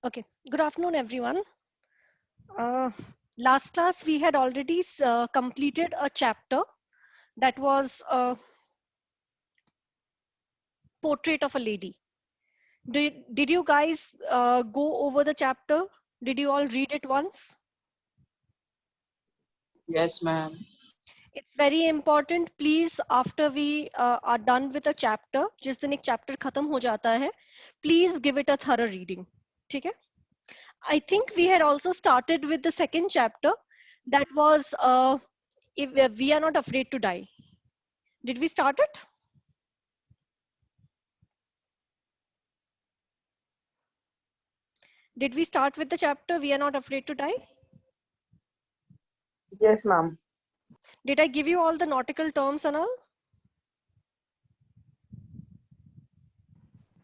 Okay, good afternoon, everyone. Uh, Last class, we had already completed a chapter that was a portrait of a lady. Did you guys go over the chapter? Did you all read it once? Yes, ma'am. It's very important. Please, after we are done with a chapter, जिस दिन एक chapter खत्म हो जाता है, please give it a thorough reading. ठीक है? I think we had also started with the second chapter that was if we are not afraid to die. Did we start it? Did we start with the chapter we are not afraid to die? Yes, ma'am. Did I give you all the nautical terms and all?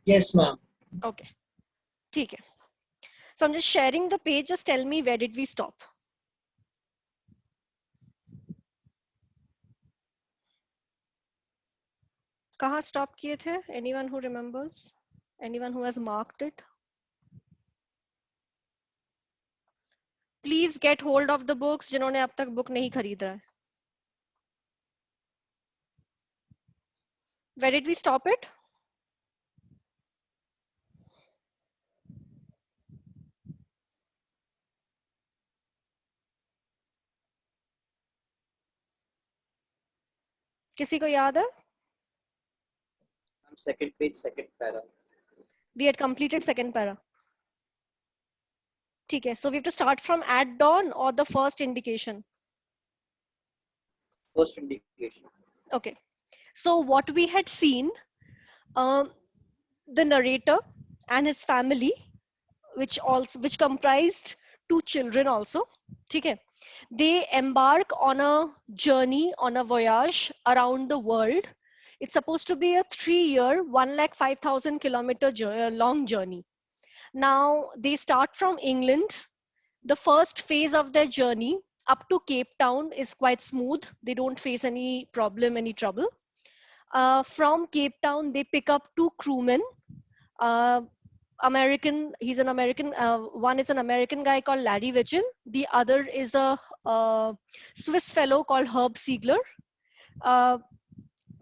Yes, ma'am. Okay. ठीक है. So I'm just sharing the page. Just tell me where did we stop? कहाँ stop किए थे? Anyone who remembers? Anyone who has marked it? Please get hold of the books जिन्होंने अब तक book नहीं खरीदा है. Where did we stop it? किसी को याद है? Second page, second para. We had completed second para. ठीक है. So we have to start from at dawn or the first indication. First indication. Okay. So what we had seen, the narrator and his family, which comprised 2 children also, ठीक है, they embark on a journey, on a voyage around the world. It's supposed to be a 3-year, 105,000 kilometer long journey. Now they start from England. The first phase of their journey up to Cape Town is quite smooth. They don't face any problem, any trouble. From Cape Town, they pick up 2 crewmen. Uh, he's an American. One is an American guy called Larry Vigil. The other is a Swiss fellow called Herb Siegler. Uh,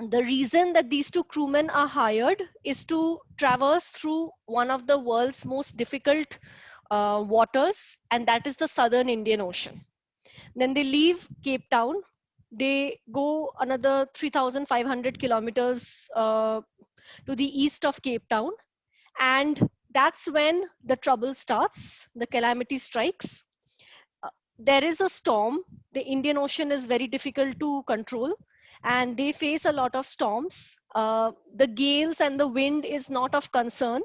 the reason that these 2 crewmen are hired is to traverse through one of the world's most difficult waters, and that is the southern Indian Ocean. Then they leave Cape Town. They go another 3,500 kilometers to the east of Cape Town. And that's when the trouble starts, the calamity strikes. There is a storm. The Indian Ocean is very difficult to control, and they face a lot of storms. The gales and the wind is not of concern,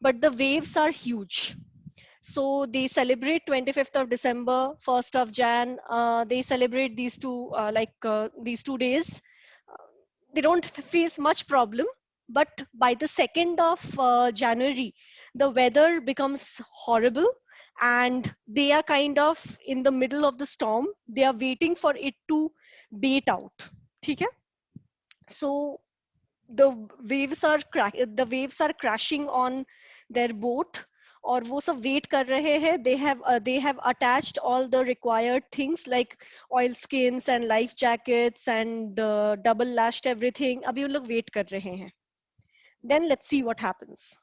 but the waves are huge. So they celebrate 25th of December, 1st of Jan. They celebrate these 2 days. They don't face much problem, but by the 2nd of January, the weather becomes horrible, and they are kind of in the middle of the storm. They are waiting for it to bait out. ठीक है? So the waves are crashing on their boat, और वो सब wait कर रहे हैं. They have attached all the required things like oil skins and life jackets and double lashed everything. अभी उन लोग वेट कर रहे हैं. Then let's see what happens.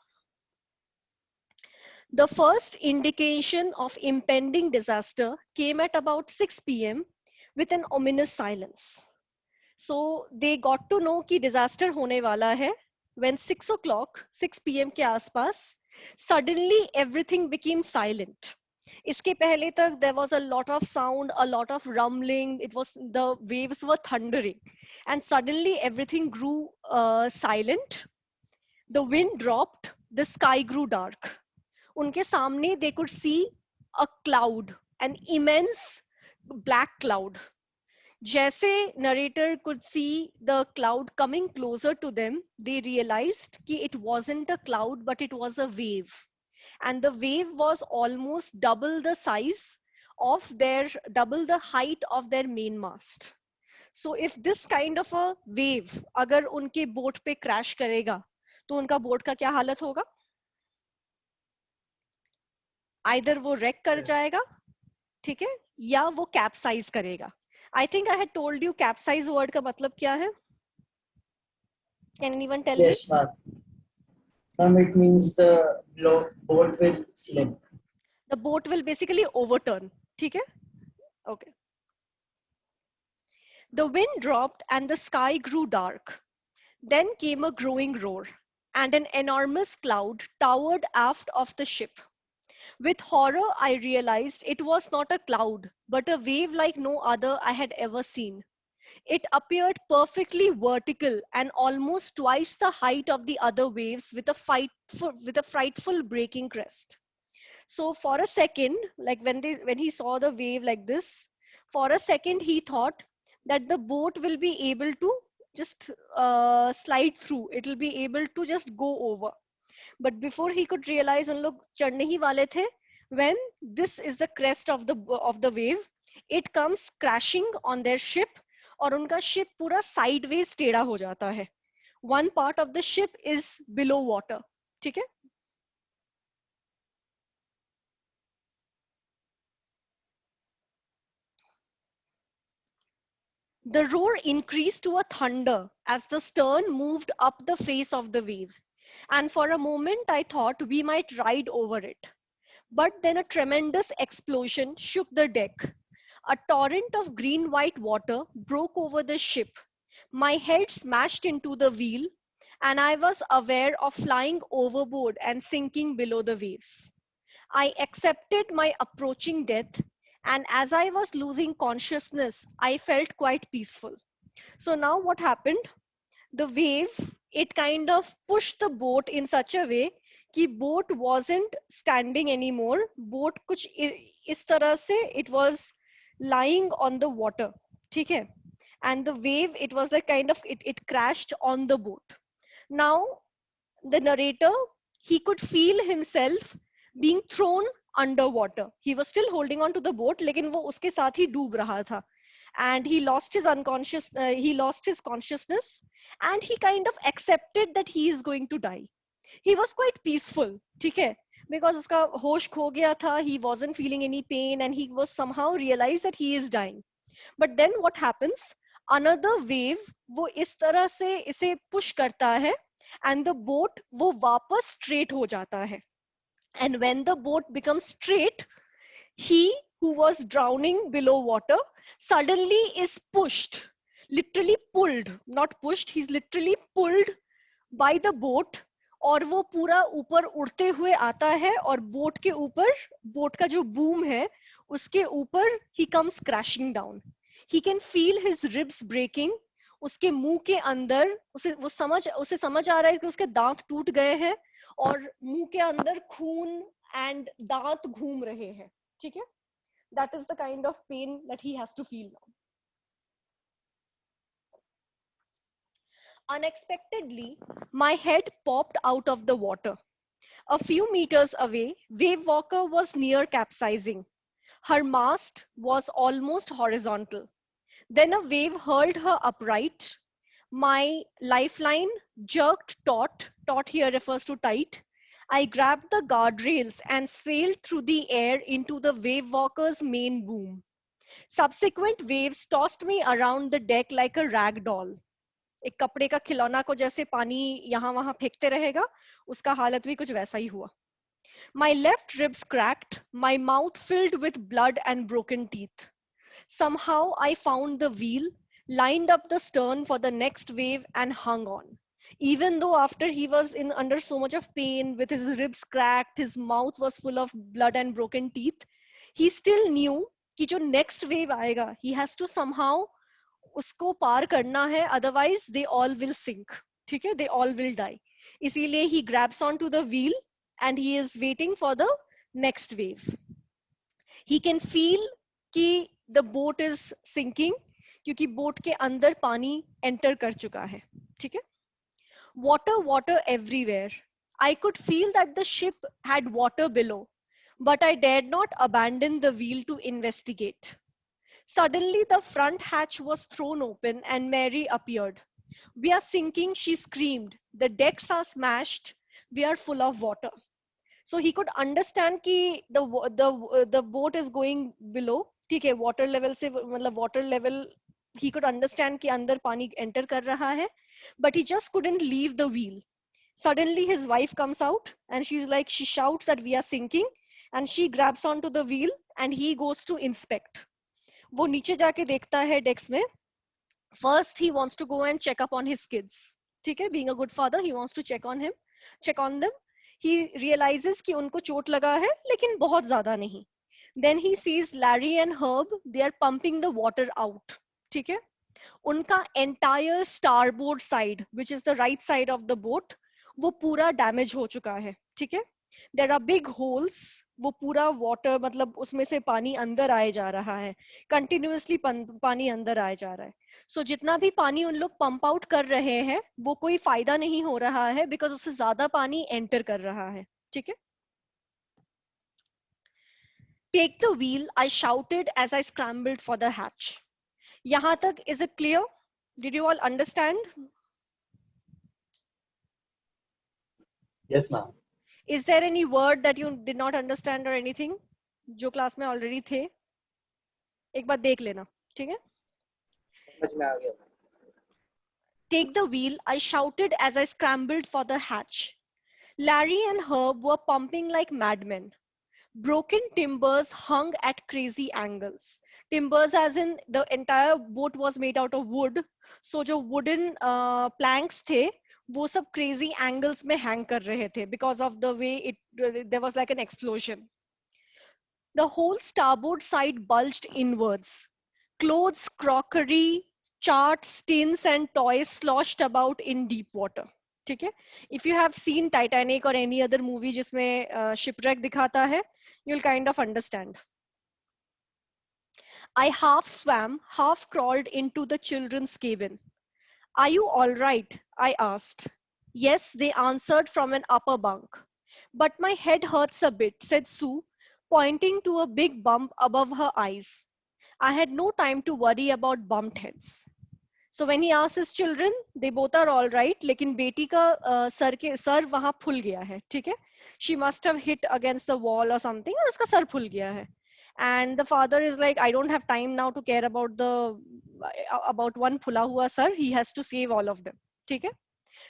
The first indication of impending disaster came at about 6 p.m. with an ominous silence. So they got to know कि disaster होने वाला है when 6 o'clock, 6 p.m. के आसपास, suddenly everything became silent. इसके पहले तक there was a lot of sound, a lot of rumbling. It was the waves were thundering, and suddenly everything grew silent. The wind dropped. The sky grew dark. उनके सामने they could see a cloud, an immense black cloud. जैसे narrator could see the cloud coming closer to them, they realized कि it wasn't a cloud, but it was a wave. And the wave was almost double the size of their, double the height of their main mast. So if this kind of a wave अगर उनके boat पे crash करेगा तो उनका boat का क्या हालत होगा? आइदर वो रेक कर जाएगा, ठीक है, या वो कैप्साइज करेगा. I think I had told you capsize word का मतलब क्या है. Can anyone tell me? Yes, ma'am. Ma'am, it means the boat will flip. The boat will basically overturn. ठीक है? Okay. The wind dropped and the sky grew dark. Then came a growing roar, and an enormous cloud towered aft of the ship. With horror, I realized it was not a cloud, but a wave like no other I had ever seen. It appeared perfectly vertical and almost twice the height of the other waves with a frightful breaking crest. So for a second, like when he saw the wave like this, for a second he thought that the boat will be able to just slide through. It will be able to just go over. But before he could realize, उन लोग चढ़ने ही वाले थे, when this is the crest of the wave, it comes crashing on their ship, और उनका ship पूरा sideways टेढ़ा हो जाता है. One part of the ship is below water. ठीक है? The roar increased to a thunder as the stern moved up the face of the wave, and for a moment I thought we might ride over it. But then a tremendous explosion shook the deck. A torrent of green-white water broke over the ship. My head smashed into the wheel, and I was aware of flying overboard and sinking below the waves. I accepted my approaching death, and as I was losing consciousness, I felt quite peaceful. So now what happened? The wave, it kind of pushed the boat in such a way कि boat wasn't standing anymore. Boat कुछ इस तरह से it was lying on the water. ठीक है? And the wave, it was like kind of, it crashed on the boat. Now, the narrator, he could feel himself being thrown underwater. He was still holding on to the boat, लेकिन वो उसके साथ ही डूब रहा था. And he lost his consciousness, and he kind of accepted that he is going to die. He was quite peaceful, ठीक है? Because उसका होश खो गया था, he wasn't feeling any pain, and he was somehow realized that he is dying. But then what happens? Another wave वो इस तरह से इसे push करता है, and the boat वो वापस straight हो जाता है. And when the boat becomes straight, he who was drowning below water suddenly is pushed, literally pulled, not pushed, he's literally pulled by the boat, और वो पूरा ऊपर उड़ते हुए आता है, और बोट के ऊपर, बोट का जो बूम है उसके ऊपर he comes crashing down. He can feel his ribs breaking. उसके मुंह के अंदर उसे समझ आ रहा है कि उसके दांत टूट गए हैं, और मुंह के अंदर खून एंड दांत घूम रहे हैं. ठीक है? That is the kind of pain that he has to feel now. Unexpectedly, my head popped out of the water. A few meters away, Wave Walker was near capsizing. Her mast was almost horizontal. Then a wave hurled her upright. My lifeline jerked taut. Taut here refers to tight. I grabbed the guardrails and sailed through the air into the wave walker's main boom. Subsequent waves tossed me around the deck like a rag doll. एक कपड़े का खिलौना को जैसे पानी यहाँ वहाँ फेंकते रहेगा, उसका हालत भी कुछ वैसा ही हुआ. My left ribs cracked, my mouth filled with blood and broken teeth. Somehow I found the wheel, lined up the stern for the next wave, and hung on. Even though after he was under so much of pain, with his ribs cracked, his mouth was full of blood and broken teeth, he still knew कि जो next wave आएगा, he has to somehow उसको पार करना है, otherwise they all will sink. ठीक है, they all will die. इसीलिए he grabs onto the wheel and he is waiting for the next wave. He can feel कि the boat is sinking क्योंकि boat के अंदर पानी एंटर कर चुका है. ठीक है, water, water everywhere. I could feel that the ship had water below, but I dared not abandon the wheel to investigate. Suddenly, the front hatch was thrown open and Mary appeared. We are sinking, she screamed. The decks are smashed. We are full of water. So he could understand कि the boat is going below. ठीक है, water level से मतलब water level he could understand कि अंदर पानी enter कर रहा है, but he just couldn't leave the wheel. Suddenly his wife comes out and she's like, she shouts that we are sinking and she grabs onto the wheel and he goes to inspect. वो नीचे जाके देखता है decks में. First he wants to go and check up on his kids. ठीक है, being a good father, he wants to check on them. He realizes कि उनको चोट लगा है लेकिन बहुत ज्यादा नहीं. Then he sees Larry and Herb, they are pumping the water out. ठीक है, उनका entire starboard side, which is the right side of the boat, वो पूरा damage हो चुका है. ठीक है, there are big holes, वो पूरा water मतलब उसमें से पानी अंदर आए जा रहा है, continuously पानी अंदर आए जा रहा है. So जितना भी पानी उन लोग pump out कर रहे हैं वो कोई फायदा नहीं हो रहा है because उससे ज्यादा पानी enter कर रहा है. ठीक है, take the wheel, I shouted as I scrambled for the hatch. यहाँ तक is it clear? Did you all understand? Yes, ma'am. Is there any word that you did not understand or anything? जो class में already थे, एक बार देख लेना. ठीक है, समझ में आ गया. take the wheel, I shouted as I scrambled for the hatch. Larry and Herb were pumping like madmen. Broken timbers hung at crazy angles. Timbers as in the entire boat was made out of wood. So जो wooden planks थे, वो सब crazy angles में hang कर रहे थे because of the way there was like an explosion. The whole starboard side bulged inwards. Clothes, crockery, charts, tins, and toys sloshed about in deep water. ठीक है, if you have seen Titanic or any other movie जिसमें shipwreck दिखाता है, you'll kind of understand. I half swam, half crawled into the children's cabin. Are you all right? I asked. Yes, they answered from an upper bunk. But my head hurts a bit, said Sue, pointing to a big bump above her eyes. I had no time to worry about bumped heads. So when he asked his children, they both are all right. लेकिन बेटी का sir वहाँ फूल गया है. ठीक है, she must have hit against the wall or something और उसका सर फूल गया है. And the father is like, I don't have time now to care about one फुला हुआ sir. He has to save all of them. ठीक है,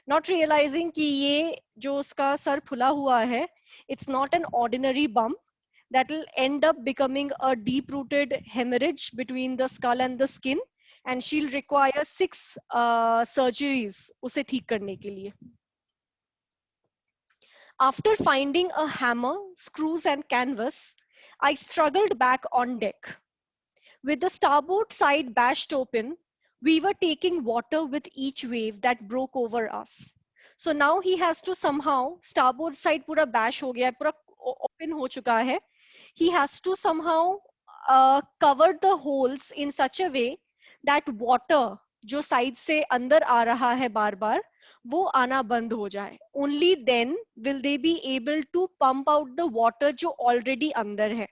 not realizing कि ये जो उसका सर फुला हुआ है, it's not an ordinary bump that will end up becoming a deep-rooted hemorrhage between the skull and the skin, and she'll require 6 surgeries उसे ठीक करने के लिए. After finding a hammer, screws, and canvas, I struggled back on deck. With the starboard side bashed open, we were taking water with each wave that broke over us. So now he has to somehow, starboard side पूरा bash हो गया है, पूरा open हो चुका है. He has to somehow cover the holes in such a way that water जो side से अंदर आ रहा है बार बार, वो आना बंद हो जाए. Only then will they be able to pump out the water जो already अंदर है.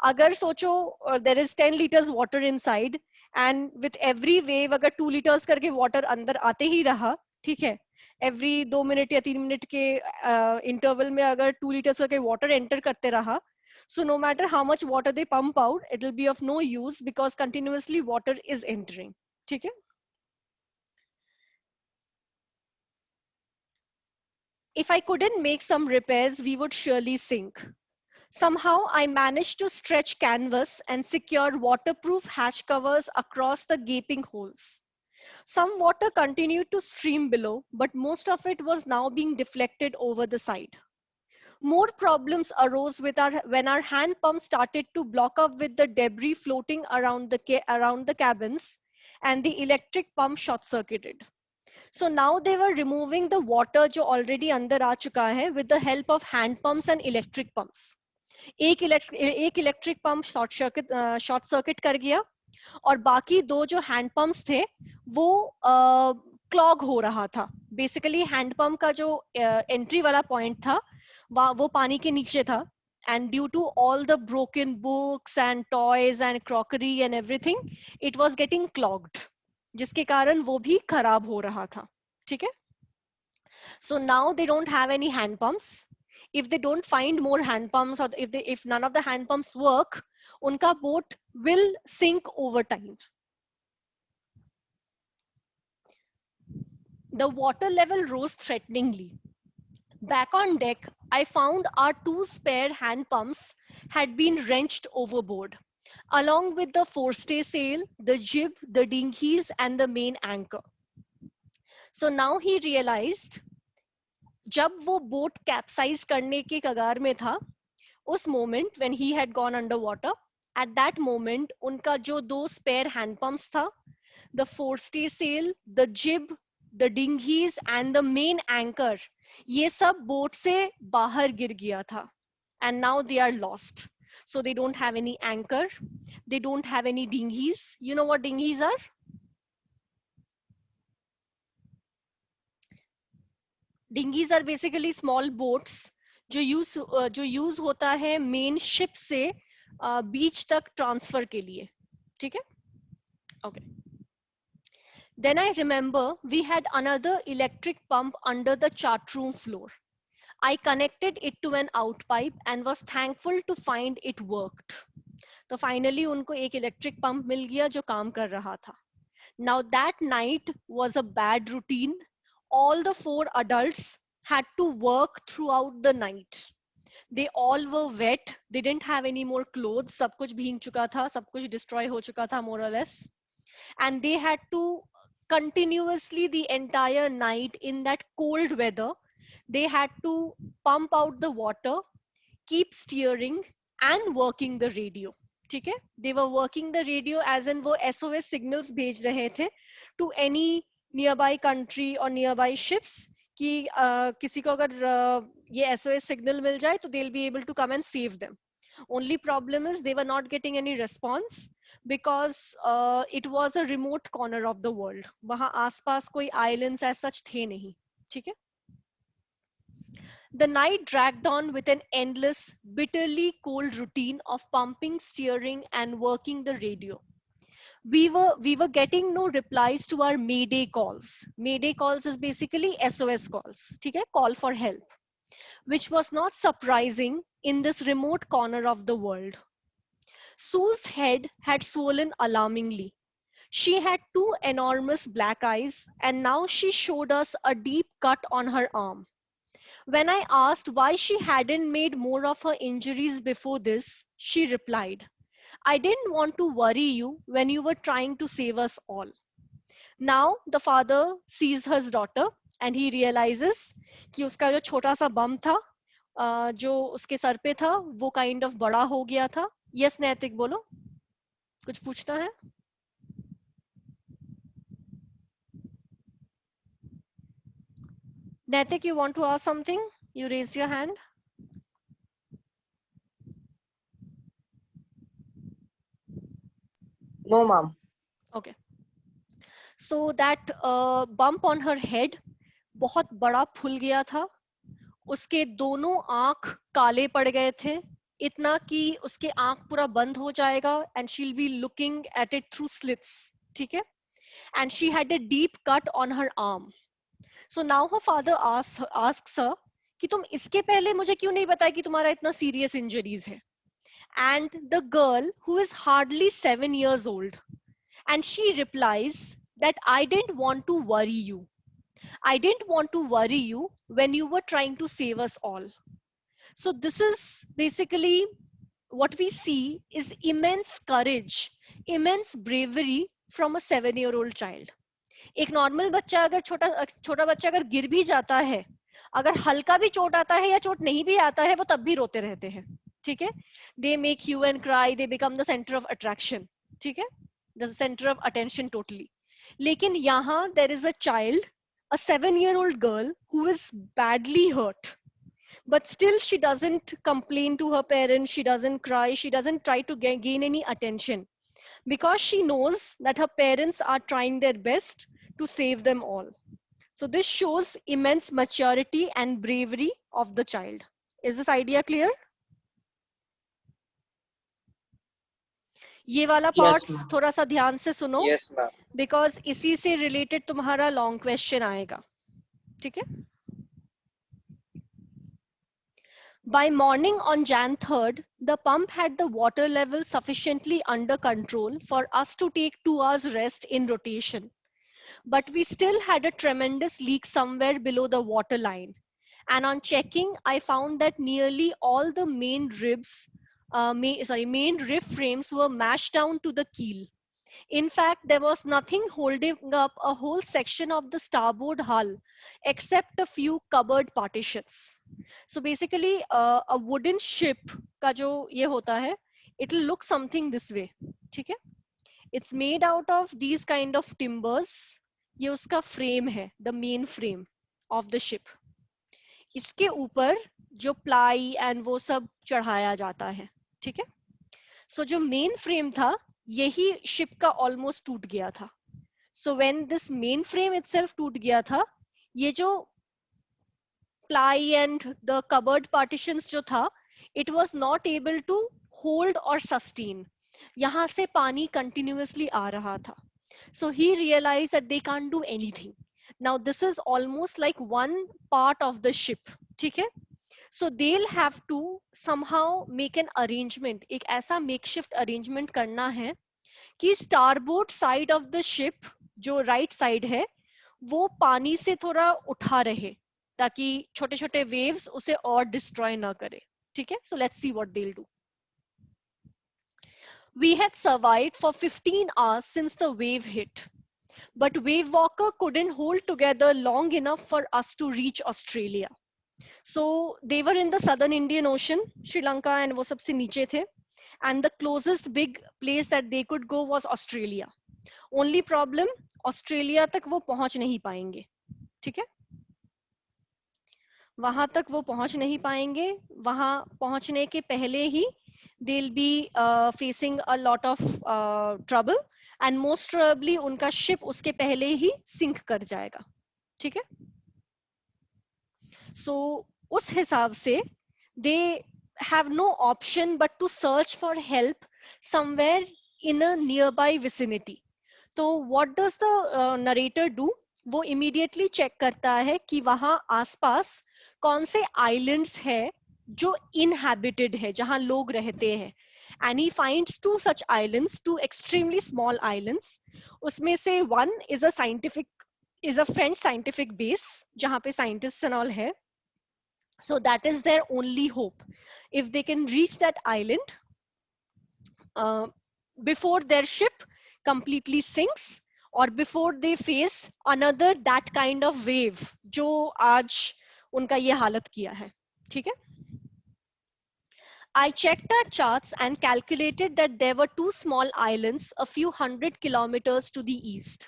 अगर सोचो there is 10 liters water inside and with every wave अगर 2 liters करके water अंदर आते ही रहा, ठीक है, every 2 मिनट या 3 मिनट के interval में अगर 2 liters करके water enter करते रहा, so no matter how much water they pump out, it will be of no use because continuously water is entering. ठीक है, if I couldn't make some repairs, we would surely sink. Somehow I managed to stretch canvas and secure waterproof hatch covers across the gaping holes. Some water continued to stream below, but most of it was now being deflected over the side. More problems arose with when our hand pump started to block up with the debris floating around the cabins, and the electric pump short circuited. So now they were removing the water जो already अंदर आ चुका है with the help of hand pumps and electric pumps. एक electric pump short circuit कर गया, और बाकी दो जो हैंड पंप्स थे वो क्लॉग हो रहा था. बेसिकली हैंड पंप का जो एंट्री वाला पॉइंट था वो पानी के नीचे था, and due to all the broken books and toys and crockery and everything, it was getting clogged, जिसके कारण वो भी खराब हो रहा था. ठीक है. So now they don't have any hand pumps. If they don't find more hand pumps, or if none of the hand pumps work, unka boat will sink over time. The water level rose threateningly. Back on deck, I found our 2 spare hand pumps had been wrenched overboard, along with the forestay sail, the jib, the dinghies, and the main anchor. So now he realized, जब वो boat capsize करने के कगार में था, उस moment when he had gone under water, at that moment उनका जो 2 स्पेयर हैंड पंप्स था, the forestay sail, the jib, the dinghies and the main anchor, ये सब बोट से बाहर गिर गया था. And now they are lost. So they don't have any anchor, they don't have any dinghies. You know what dinghies are? Dinghies are basically small boats जो use होता है मेन शिप से बीच तक ट्रांसफर के लिए. ठीक है. Okay. Then I remember we had another electric pump under the chart room floor. I connected it to an outpipe and was thankful to find it worked. तो finally उनको एक electric pump मिल गया जो काम कर रहा था. Now that night was a bad routine. All the 4 adults had to work throughout the night. They all were wet. They didn't have any more clothes. सब कुछ भीग चुका था, सब कुछ destroy हो चुका था more or less. And they had to continuously the entire night in that cold weather, they had to pump out the water, keep steering and working the radio. ठीक है. They were working the radio as in वो SOS signals भेज रहे थे to any nearby country or nearby ships कि किसी को अगर ये SOS signal मिल जाए तो they'll be able to come and save them. Only problem is they were not getting any response because it was a remote corner of the world. वहाँ आसपास कोई islands as such थे नहीं. ठीक है. The night dragged on with an endless, bitterly cold routine of pumping, steering, and working the radio. We were getting no replies to our mayday calls. Mayday calls is basically SOS calls. ठीक है? Call for help, which was not surprising in this remote corner of the world. Sue's head had swollen alarmingly. She had 2 enormous black eyes, and now she showed us a deep cut on her arm. When I asked why she hadn't made more of her injuries before this, she replied, I didn't want to worry you when you were trying to save us all. Now the father sees his daughter and he realizes कि उसका जो छोटा सा बम था जो उसके sir पे था वो काइंड ऑफ बड़ा हो गया था. यस नैतिक बोलो, कुछ पूछना है? Naitik, you want to ask something? You raised your hand. No, ma'am. Okay. So that bump on her head बहुत बड़ा फूल गया था. उसके दोनों आंख काले पड़ गए थे, इतना कि उसके आंख पूरा बंद हो जाएगा and she'll be looking at it through slits. ठीक है. And she had a deep cut on her arm. So now her father asks her कि तुम इसके पहले मुझे क्यों नहीं बताया कि तुम्हारा इतना serious injuries है? And the girl, who is hardly 7 years old, and she replies that I didn't want to worry you. I didn't want to worry you when you were trying to save us all. So this is basically what we see is immense courage, immense bravery from a 7-year-old child. एक normal बच्चा अगर छोटा बच्चा अगर गिर भी जाता है, अगर हल्का भी चोट आता है या चोट नहीं भी आता है वो तब भी रोते रहते हैं, ठीक है. They make you and cry, they become the centre of attraction, ठीक है, the centre of attention totally. लेकिन यहाँ there is a child, a 7-year-old girl who is badly hurt, but still she doesn't complain to her parents, she doesn't cry, she doesn't try to gain any attention, because she knows that her parents are trying their best to save them all. So this shows immense maturity and bravery of the child. Is this idea clear? ये वाला Yes, parts ma'am. थोड़ा सा ध्यान से सुनो, Yes, ma'am. Because इसी से related तुम्हारा लॉन्ग क्वेश्चन आएगा, ठीक है. By morning on Jan 3rd, the pump had the water level sufficiently under control for us to take 2 hours rest in rotation. But we still had a tremendous leak somewhere below the water line. And on checking, I found that nearly all the main main rib frames were mashed down to the keel. In fact, there was nothing holding up a whole section of the starboard hull except a few cupboard partitions. So basically, a wooden ship का जो ये होता है, it will look something this way, ठीक है? It's made out of these kind of timbers. ये उसका frame है, the main frame of the ship. इसके ऊपर जो प्लाई एंड वो सब चढ़ाया जाता है, ठीक है. सो जो मेन फ्रेम था यही शिप का ऑलमोस्ट टूट गया था. So when this main frame itself टूट गया था, ये जो ply and the cupboard partitions जो था, it was not able to hold और सस्टेन. यहाँ से पानी कंटिन्यूअसली आ रहा था. So he realise that they can't do anything. Now this is almost like one part of the ship, ठीक है. So they'll have to somehow make an arrangement, एक ऐसा makeshift arrangement करना है कि starboard side of the ship जो right side है वो पानी से थोड़ा उठा रहे ताकि छोटे छोटे waves उसे और destroy ना करे, ठीक है. So let's see what they'll do. We had survived for 15 hours since the wave hit, but Wave Walker couldn't hold together long enough for us to reach Australia. So they were in the southern Indian Ocean, Sri Lanka and वो सबसे नीचे थे, and the closest big place that they could go was Australia. Only problem, Australia तक वो पहुंच नहीं पाएंगे, ठीक है. वहां तक वो पहुंच नहीं पाएंगे. वहां पहुंचने के पहले ही they'll be facing a lot of trouble, and most probably उनका ship उसके पहले ही sink कर जाएगा, ठीक है. So उस हिसाब से they have no option but to search for help somewhere in a nearby vicinity. तो what does the narrator do? वो immediately check करता है कि वहां आसपास कौन से islands है जो inhabited है, जहां लोग रहते हैं. And he finds 2 such islands, 2 extremely small islands. उसमें से one is a French scientific base जहां पे scientists and all है. So that is their only hope. If they can reach that island before their ship completely sinks, or before they face another that kind of wave जो आज उनका ये हालत किया है, ठीक है. I checked our charts and calculated that there were 2 small islands a few hundred kilometers to the east.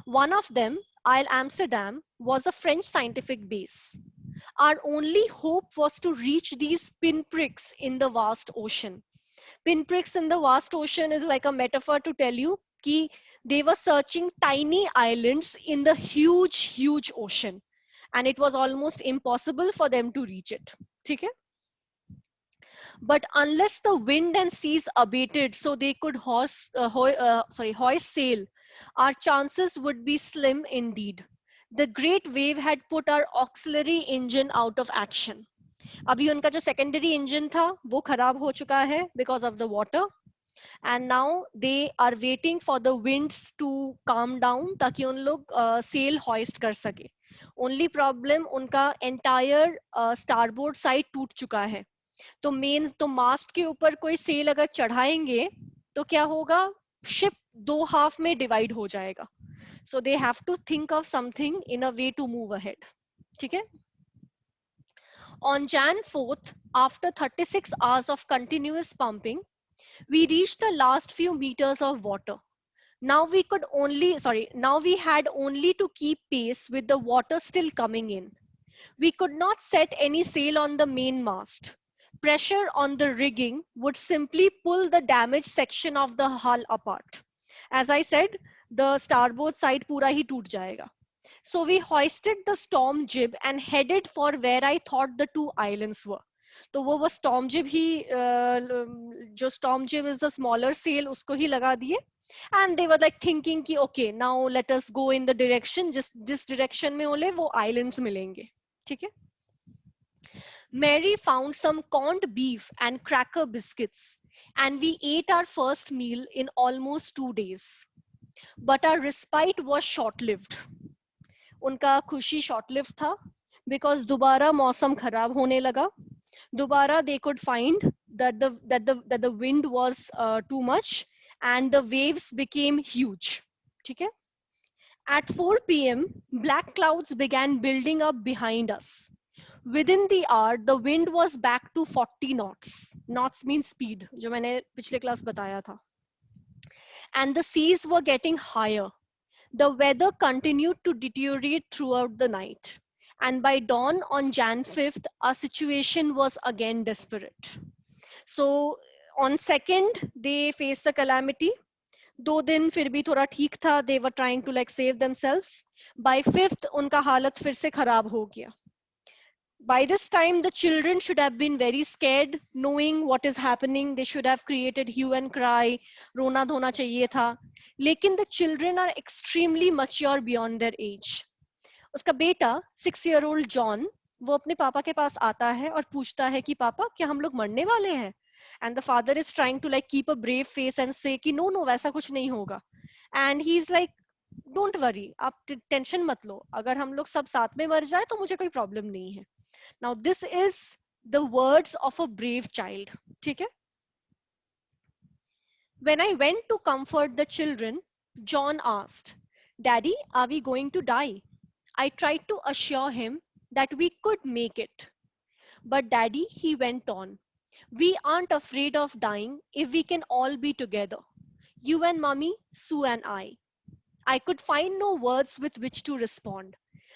One of them, Isle Amsterdam, was a French scientific base. Our only hope was to reach these pinpricks in the vast ocean. Pinpricks in the vast ocean is like a metaphor to tell you that they were searching tiny islands in the huge ocean, and it was almost impossible for them to reach it. Okay? But unless the wind and seas abated so they could hoist sail, our chances would be slim indeed. The great wave had put our auxiliary engine out of action. अभी उनका जो secondary engine था वो खराब हो चुका है because of the water, and now they are waiting for the winds to calm down ताकि उन लोग sail hoist कर सके. Only problem, उनका entire starboard side टूट चुका है. तो मेन तो मास्ट के ऊपर कोई सेल अगर चढ़ाएंगे तो क्या होगा, शिप 2 हाफ में डिवाइड हो जाएगा. So they have to think of something in a way to move ahead, ठीक है. On Jan 4th, after 36 hours of continuous pumping, we reached the last few meters of water. Now we had only to keep pace with the water still coming in. We could not set any sail on the main mast. Pressure on the rigging would simply pull the damaged section of the hull apart. As I said, the starboard side पूरा ही टूट जाएगा. So we hoisted the storm jib and headed for where I thought the two islands were. तो वो storm jib ही जो storm jib is the smaller sail उसको ही लगा दिए. And they were like thinking कि okay, now let us go in the direction, just this direction में होले वो islands मिलेंगे. ठीक है? Mary found some corned beef and cracker biscuits, and we ate our first meal in almost 2 days. But our respite was short-lived. उनका खुशी short-lived था because दोबारा मौसम खराब होने लगा. दोबारा they could find that the wind was too much and the waves became huge. ठीक है? At 4 p.m., black clouds began building up behind us. Within the hour, the wind was back to 40 knots. Knots means speed, जो मैंने पिछले class बताया था. And the seas were getting higher. The weather continued to deteriorate throughout the night. And by dawn on Jan 5th, our situation was again desperate. So on 2nd, they faced the calamity. 2 दिन फिर भी थोड़ा ठीक था. They were trying to like save themselves. By 5th, उनका हालत फिर से खराब हो गया. By this time, the children should have been very scared, knowing what is happening. They should have created hue and cry. रोना धोना चाहिए था. लेकिन the children are extremely mature beyond their age. उसका बेटा 6-year-old John वो अपने पापा के पास आता है और पूछता है कि पापा क्या हम लोग मरने वाले हैं? And the father is trying to like keep a brave face and say कि no no वैसा कुछ नहीं होगा. And he's like don't worry, आप टेंशन मत लो. अगर हम लोग सब साथ में मर जाए तो मुझे कोई प्रॉब्लम नहीं है. Now this is the words of a brave child. ठीक है? When I went to comfort the children, John asked, Daddy, are we going to die? I tried to assure him that we could make it. But Daddy, he went on, we aren't afraid of dying if we can all be together. You and Mommy, Sue and I. I could find no words with which to respond.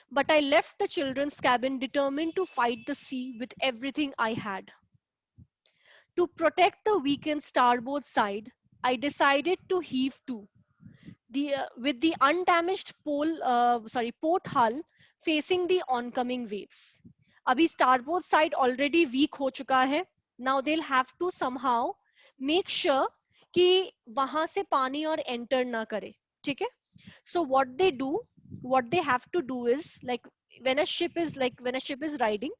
But I left the children's cabin determined to fight the sea with everything I had. To protect the weakened starboard side, I decided to heave to. With the undamaged port hull facing the oncoming waves. Abhi starboard side already weak ho chuka hai. Now they'll have to somehow make sure कि वहां से पानी और enter ना करे. ठीक है? So what they have to do is like when a ship is riding,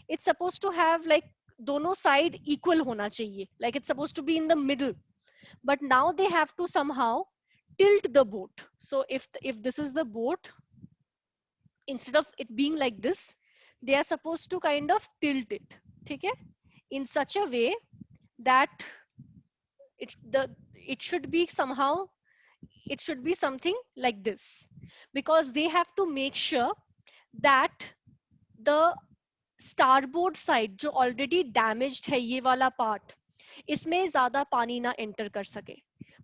it's supposed to have like दोनों side equal होना चाहिए. Like it's supposed to be in the middle. But now they have to somehow tilt the boat. So if this is the boat, instead of it being like this, they are supposed to kind of tilt it. ठीक है? In such a way that it should be somehow it should be something like this, because they have to make sure that the starboard side जो already damaged है ये वाला part, इसमें ज्यादा पानी ना enter कर सके.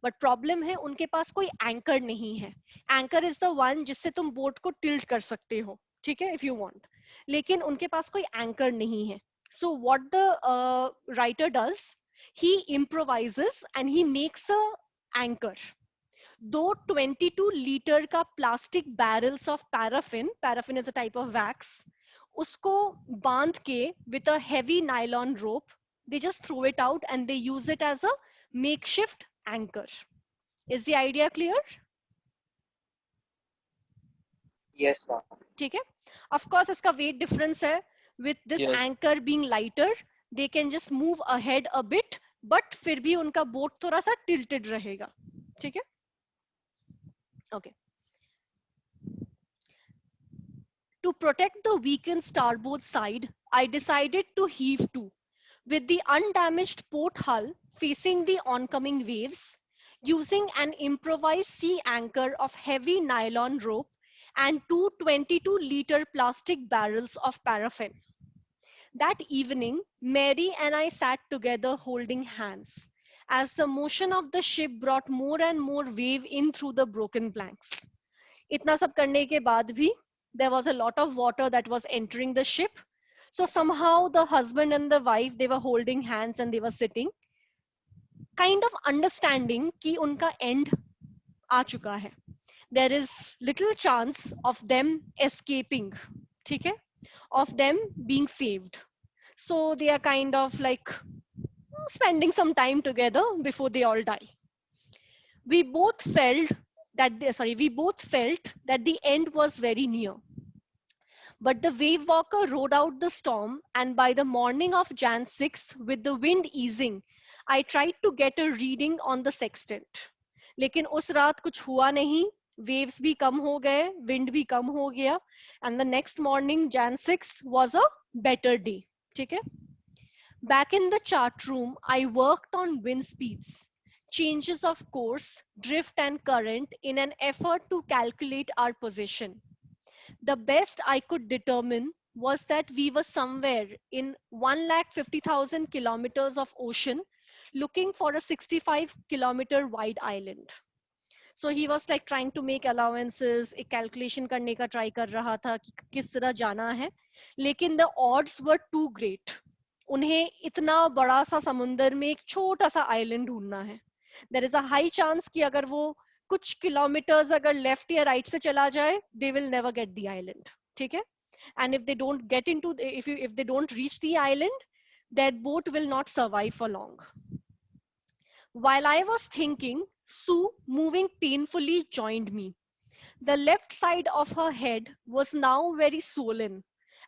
But problem है उनके पास कोई anchor नहीं है. Anchor is the one जिससे तुम boat को tilt कर सकते हो. ठीक है? If you want. लेकिन उनके पास कोई anchor नहीं है. So what the writer does, he improvises and he makes a anchor. दो 22-liter का plastic barrels of paraffin is a type of wax, उसको बांध के with a heavy nylon rope, they just throw it out and they use it as a makeshift anchor. Is the idea clear? Yes, ma'am. ठीक है? Of course इसका weight difference है. With this Yes. anchor being lighter, they can just move ahead a bit, but फिर भी उनका boat थोड़ा सा tilted रहेगा. ठीक है? Okay. To protect the weakened starboard side, I decided to heave to. With the undamaged port hull facing the oncoming waves, using an improvised sea anchor of heavy nylon rope and two 22-liter plastic barrels of paraffin. That evening, Mary and I sat together holding hands as the motion of the ship brought more and more wave in through the broken planks. इतना सब करने के बाद भी there was a lot of water that was entering the ship. So somehow the husband and the wife, they were holding hands and they were sitting, kind of understanding कि उनका end आ चुका है. There is little chance of them escaping, ठीक है? Of them being saved. So they are kind of like spending some time together before they all die. We both felt that the end was very near. But the wave walker rode out the storm, and by the morning of Jan 6th, with the wind easing, I tried to get a reading on the sextant. लेकिन उस रात कुछ हुआ नहीं, waves भी कम हो गए, wind भी कम हो गया, and the next morning, Jan 6th, was a better day. ठीक है? Back in the chart room, I worked on wind speeds, changes of course, drift and current in an effort to calculate our position. The best I could determine was that we were somewhere in 150,000 kilometers of ocean looking for a 65-kilometer wide island. So he was like trying to make allowances, एक calculation करने का try कर रहा था कि किस तरह जाना है, लेकिन the odds were too great. उन्हें इतना बड़ा सा समुंदर में एक छोटा सा आइलैंड ढूंढना है. There is a high chance कि अगर वो कुछ किलोमीटर्स अगर लेफ्ट या राइट से चला जाए, they will never get the island. ठीक है? And if they don't get into, if they don't reach the island, that boat will not survive for long. While I was thinking, Sue, moving painfully, joined me. The left side of her head was now very swollen,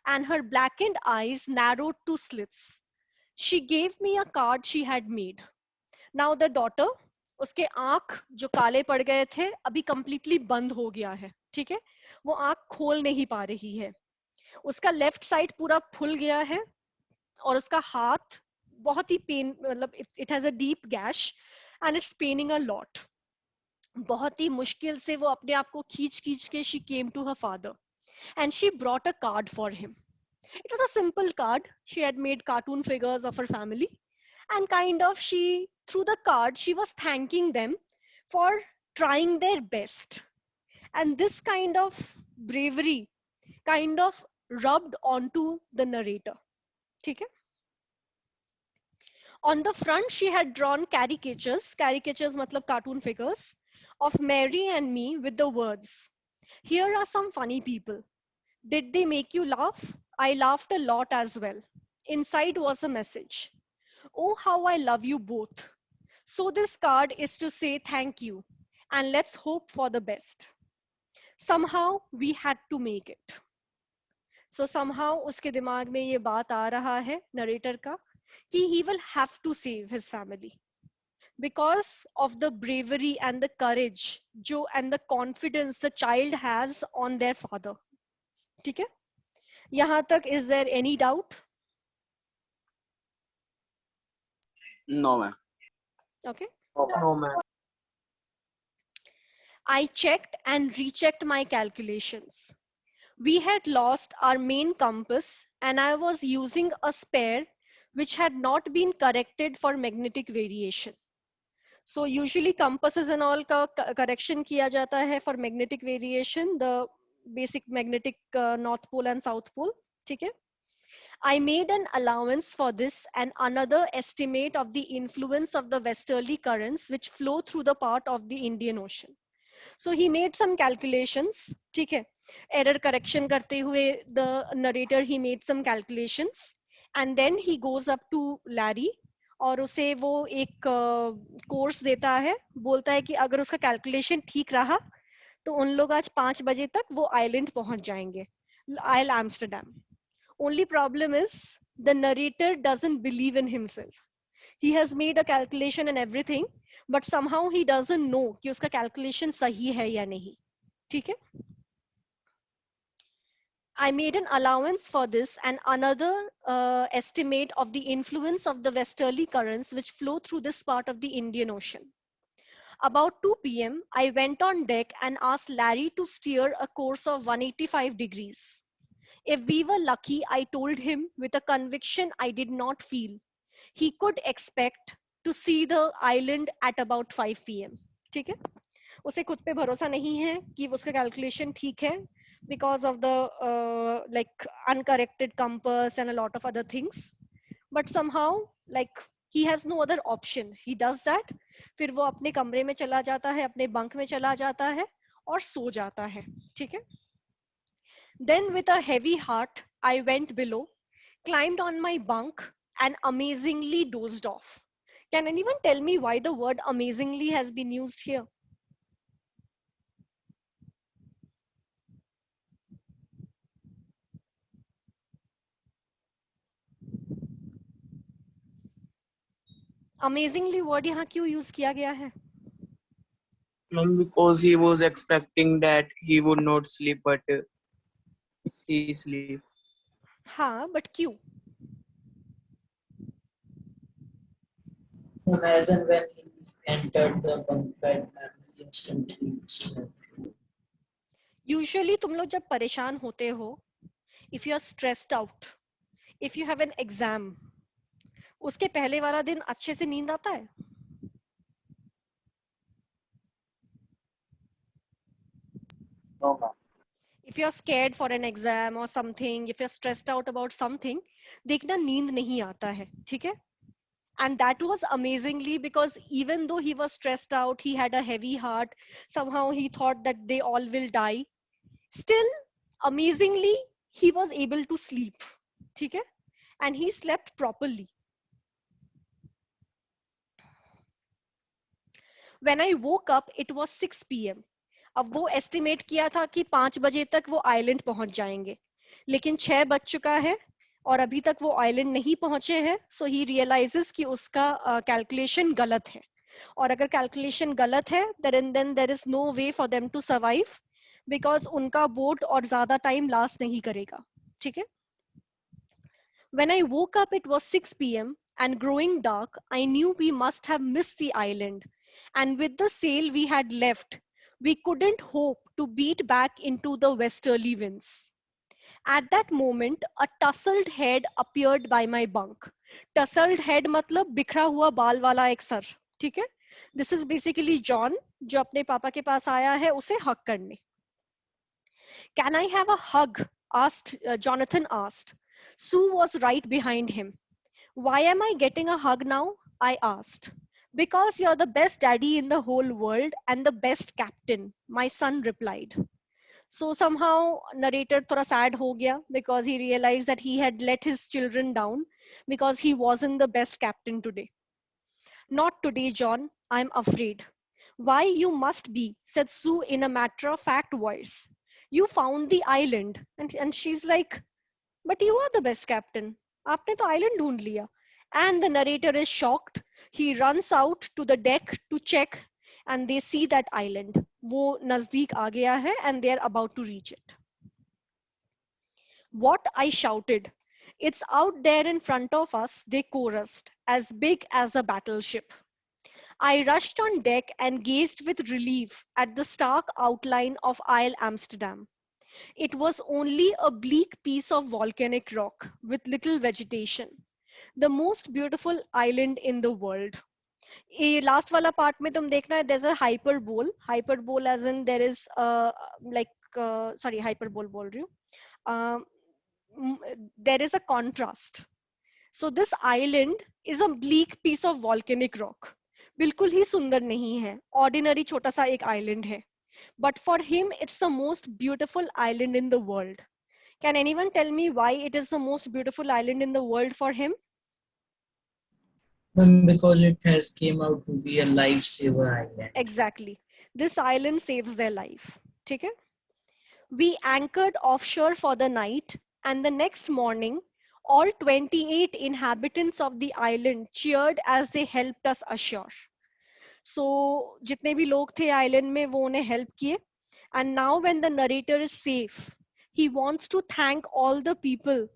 and her blackened eyes narrowed to slits. She gave me a card she had made. Now the daughter, उसके आंख जो काले पड़ गए थे अभी completely बंद हो गया है, ठीक है? वो आंख खोल नहीं पा रही है. उसका लेफ्ट साइड पूरा फूल गया है और उसका हाथ बहुत ही पेन, मतलब it has a deep gash and it's paining a lot. बहुत ही मुश्किल से वो अपने आप को खींच खींच के she came to her father and she brought a card for him. It was a simple card. She had made cartoon figures of her family, and kind of through the card she was thanking them for trying their best. And this kind of bravery kind of rubbed onto the narrator. ठीक है? On the front she had drawn caricatures matlab cartoon figures of Mary and me with the words, "Here are some funny people. Did they make you laugh? I laughed a lot as well." Inside was a message. "Oh, how I love you both." So this card is to say thank you and let's hope for the best. Somehow we had to make it. So somehow उसके दिमाग में ये बात आ रहा है narrator का कि he will have to save his family because of the bravery and the courage and the confidence the child has on their father. ठीक है? यहाँ तक is there any doubt? No, ma'am. Okay. No, ma'am. I checked and rechecked my calculations. We had lost our main compass and I was using a spare which had not been corrected for magnetic variation. So usually compasses and all का correction किया जाता है for magnetic variation, the basic magnetic north pole and south pole. ठीक है? I made an allowance for this and another estimate of the influence of the westerly currents which flow through the part of the Indian Ocean. So he made some calculations. ठीक है? Error correction करते हुए the narrator he made some calculations and then he goes up to Larry और उसे वो एक course देता है, बोलता है कि अगर उसका कैलकुलेशन ठीक रहा तो उन लोग आज 5 बजे तक वो आइलैंड पहुंच जाएंगे, आइल Amsterdam. Only problem is the narrator doesn't believe in himself. He has made a calculation and everything, but somehow he doesn't know कि उसका calculation सही है या नहीं. ठीक है? I made an allowance for this and another estimate of the influence of the westerly currents which flow through this part of the Indian Ocean. About 2 p.m., I went on deck and asked Larry to steer a course of 185 degrees. If we were lucky, I told him with a conviction I did not feel, he could expect to see the island at about 5 p.m. ठीक है, उसे खुद पे भरोसा नहीं है कि उसका कैलकुलेशन ठीक है because of the like uncorrected compass and a lot of other things, but somehow like he has no other option, he does that, फिर वो अपने कमरे में चला जाता है, अपने बंक में चला जाता है और सो जाता है, ठीक है. Then with a heavy heart I went below, climbed on my bunk and amazingly dozed off. Can anyone tell me why the word amazingly has been used here? Amazingly word यहाँ क्यों यूज किया गया है? Because he was expecting that he would not sleep, but he sleep. हाँ, but क्यों? As and when he entered the bunk bed and instantly slept. Usually तुम लोग जब परेशान होते हो, if you are stressed out, if you have an exam, उसके पहले वाला दिन अच्छे से नींद आता है? No, ma'am. If you're scared for an exam or something, if you're stressed out about something, देखना नींद नहीं आता है, ठीक है? And that was amazingly because even though he was stressed out, he had a heavy heart, somehow he thought that they all will die. Still, amazingly, he was able to sleep, ठीक है? And he slept properly. When I woke up, it was 6 p.m. अब वो estimate किया था कि 5 बजे तक वो आइलैंड पहुंच जाएंगे, लेकिन 6 बज चुका है और अभी तक वो आइलैंड नहीं पहुंचे हैं. सो ही रियलाइजेस कि उसका कैलकुलेशन गलत है, और अगर कैलकुलेशन गलत है then there is no way for them to survive, because उनका बोट और ज्यादा टाइम लास्ट नहीं करेगा, ठीक है. When I woke up, it was 6 p.m. and growing dark. I knew we must have missed the island. And with the sail we had left, we couldn't hope to beat back into the westerly winds. At that moment, a tousled head appeared by my bunk. Tousled head मतलब बिखरा हुआ बाल वाला एक sir, ठीक है? This is basically John, जो अपने पापा के पास आया है उसे हक करने. Can I have a hug? Asked Jonathan asked. Sue was right behind him. Why am I getting a hug now? I asked. Because you're the best daddy in the whole world and the best captain, my son replied. So somehow narrator थोड़ा sad हो गया because he realized that he had let his children down because he wasn't the best captain today. Not today, John. I'm afraid. Why, you must be, said Sue in a matter of fact voice. You found the island. And she's like, but you are the best captain. आपने तो island ढूंढ लिया. And the narrator is shocked. He runs out to the deck to check and they see that island. वो नजदीक आ गया है and they are about to reach it. What, I shouted. It's out there in front of us, they chorused, as big as a battleship. I rushed on deck and gazed with relief at the stark outline of Isle Amsterdam. It was only a bleak piece of volcanic rock with little vegetation. The most beautiful island in the world. ये last वाला part में तुम देखना है there's a hyperbole as in there is sorry hyperbole बोल रही हूँ, there is a contrast. So this island is a bleak piece of volcanic rock. बिल्कुल ही सुंदर नहीं है, ordinary छोटा सा एक island है. But for him, it's the most beautiful island in the world. Can anyone tell me why it is the most beautiful island in the world for him? Because it has came out to be a lifesaver island. Exactly. This island saves their life. ठीक है? We anchored offshore for the night, and the next morning, all 28 inhabitants of the island cheered as they helped us ashore. So जितने भी लोग थे island में वो उन्हें help किए. And now when the narrator is safe, he wants to thank all the people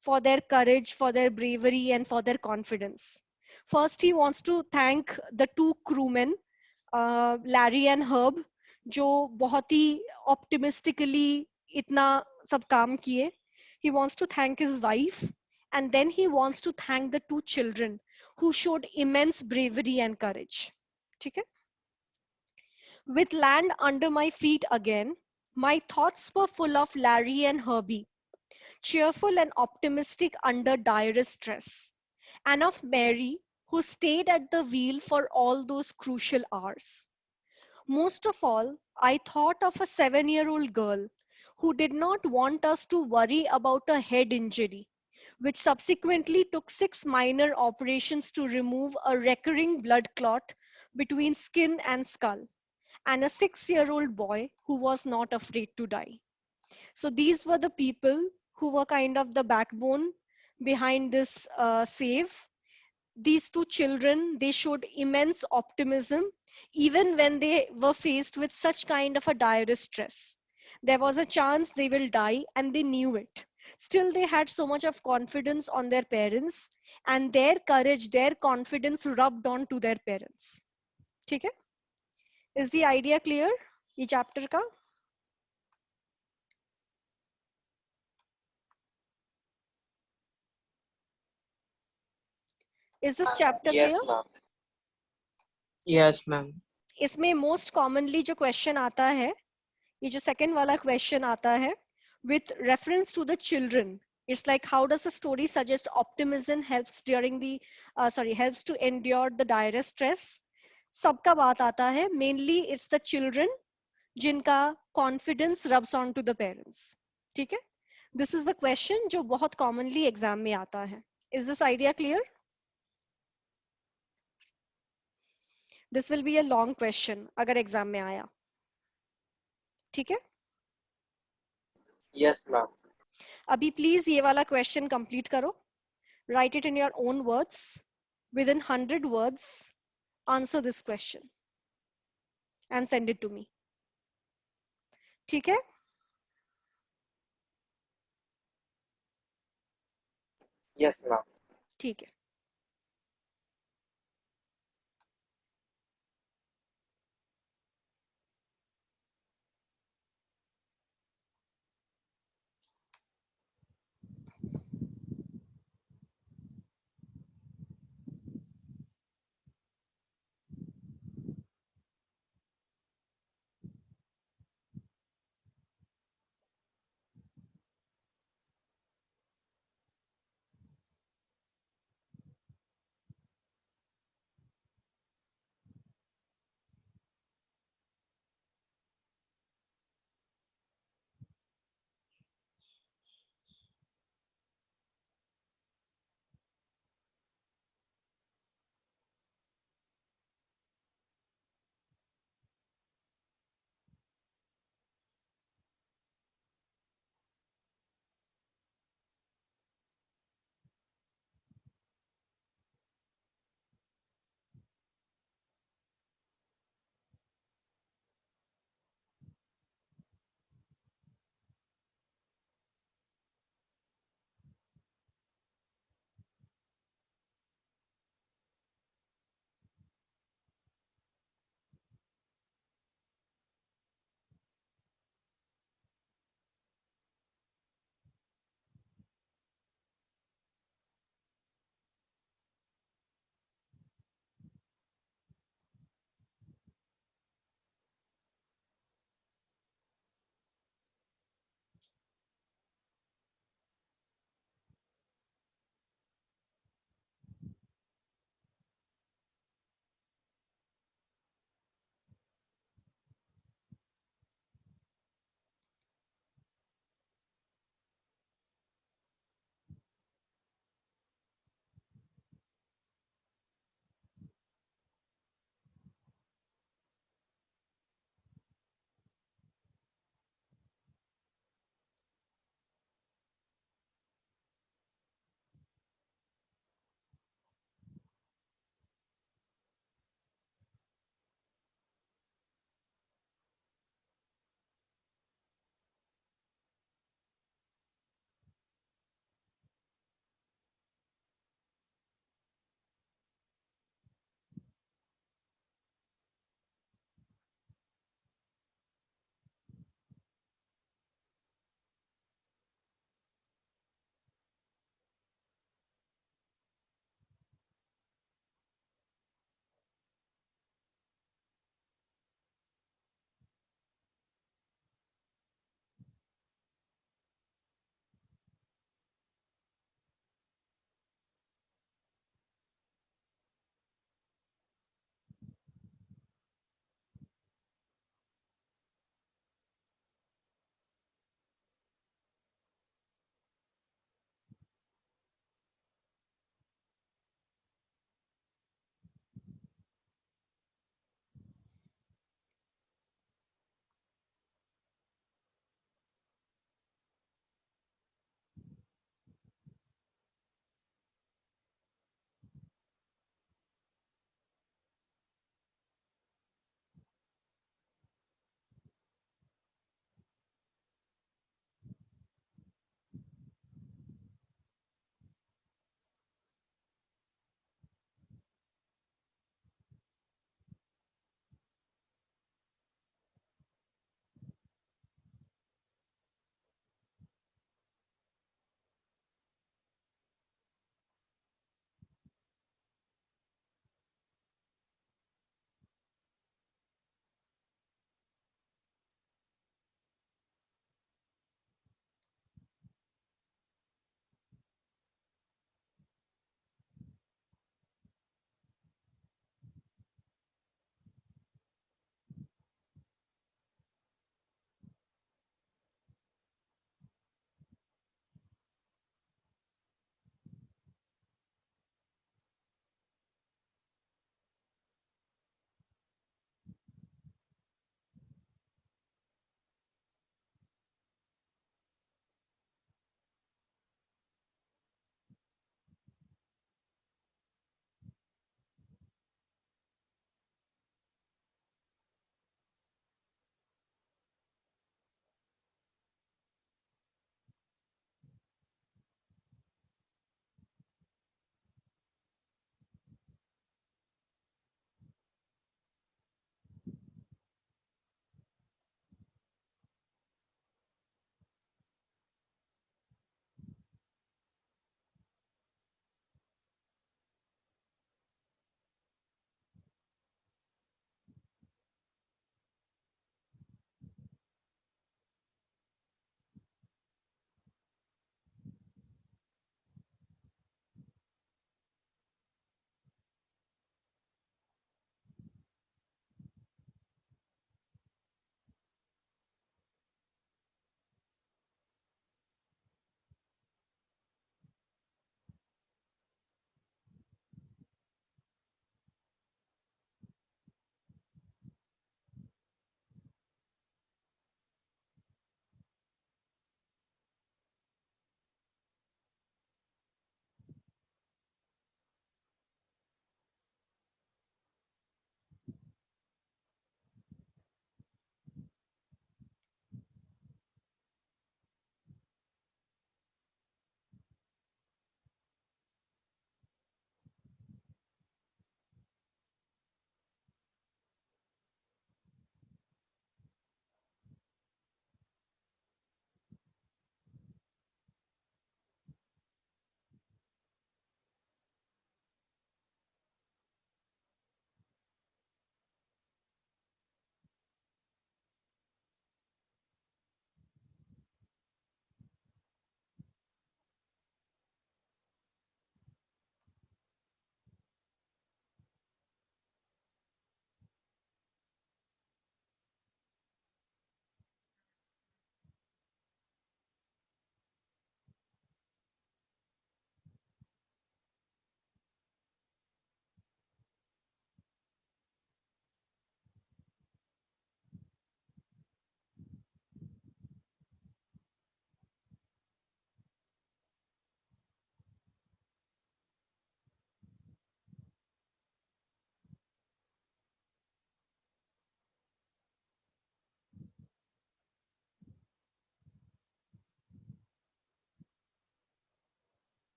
for their courage, for their bravery, and for their confidence. First, he wants to thank the two crewmen, Larry and Herb, जो बहुत ही optimistically इतना सब काम किए. he wants to thank his wife, and then he wants to thank the two children who showed immense bravery and courage. ठीक है? With land under my feet again, my thoughts were full of Larry and Herbie, cheerful and optimistic under direst stress, and of Mary, who stayed at the wheel for all those crucial hours. Most of all, I thought of a 7-year-old girl who did not want us to worry about a head injury, which subsequently took 6 minor operations to remove a recurring blood clot between skin and skull, and a 6-year-old boy who was not afraid to die. So these were the people who were kind of the backbone behind this save. These two children, they showed immense optimism even when they were faced with such kind of a dire stress. There was a chance they will die and they knew it. Still, they had so much of confidence on their parents, and their courage, their confidence rubbed on to their parents. ठीक है? Is the idea clear? ये chapter का? Is this chapter Yes, clear? ma'am. Yes, ma'am. इसमें most commonly जो question आता है, ये जो second वाला question आता है, with reference to the children, it's like how does the story suggest optimism helps during the helps to endure the direst stress. सबका बात आता है, mainly it's the children जिनका confidence rubs on to the parents. ठीक है? This is the question जो बहुत commonly exam में आता है. Is this idea clear? This will be a long question अगर exam में आया. ठीक है? Yes, ma'am. अभी प्लीज ये वाला क्वेश्चन कंप्लीट करो. Write it in your own words. Within 100 words, answer this question and send it to me. ठीक है? Yes, ma'am. ठीक है.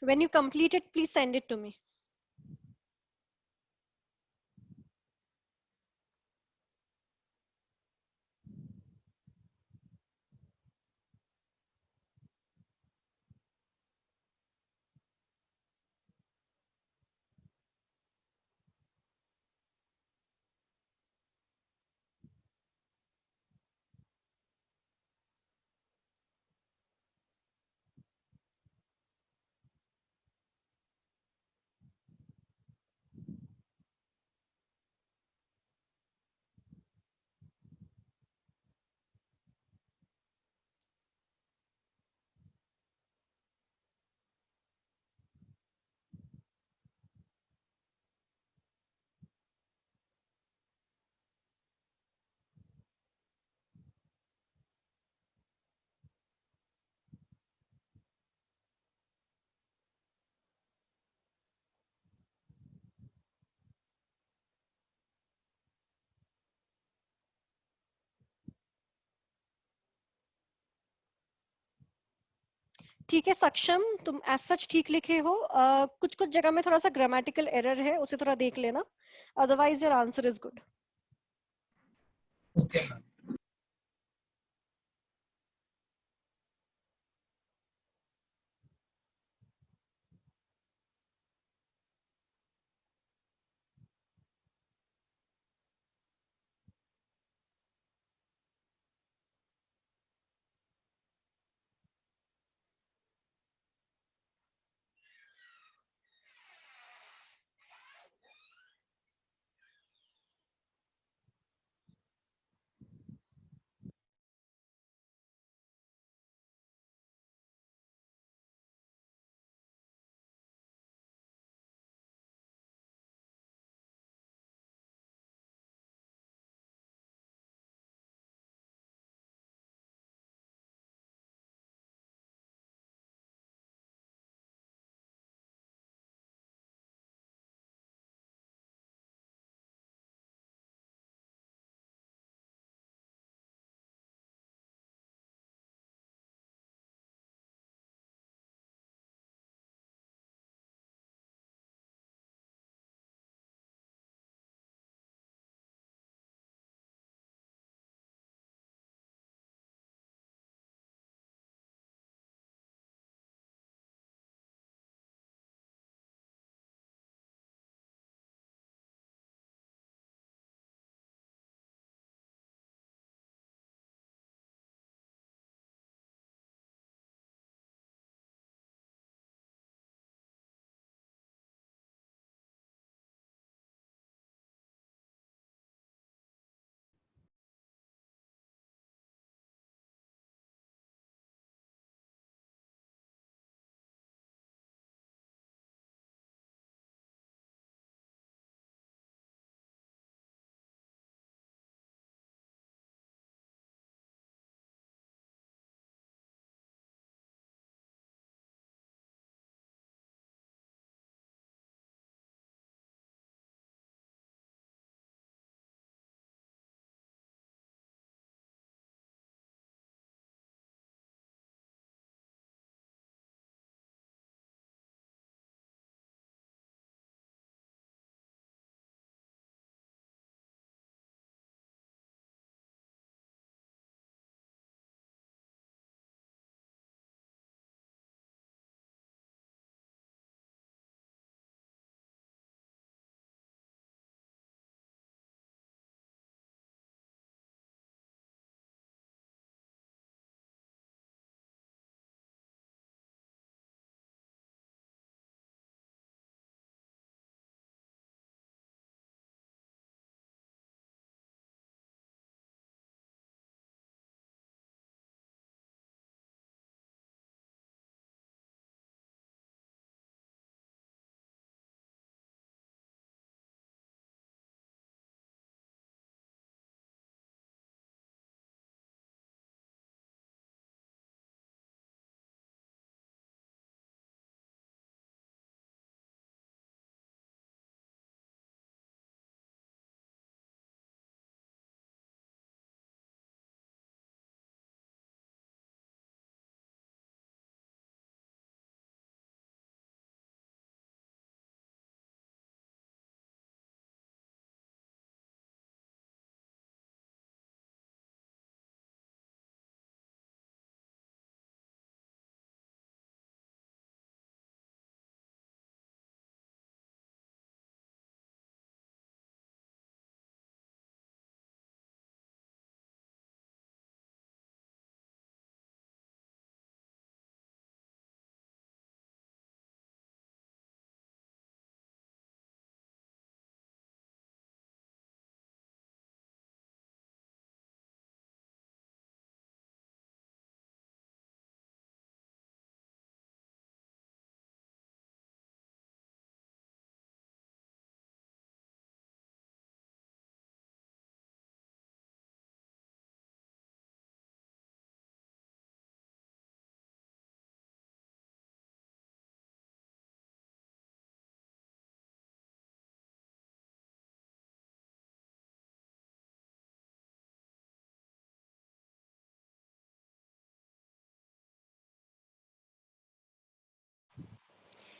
When you complete it, please send it to me. ठीक है सक्षम, तुम एज सच ठीक लिखे हो। कुछ कुछ जगह में थोड़ा सा ग्रामेटिकल एरर है, उसे थोड़ा देख लेना, otherwise your answer is good. Okay, ma'am.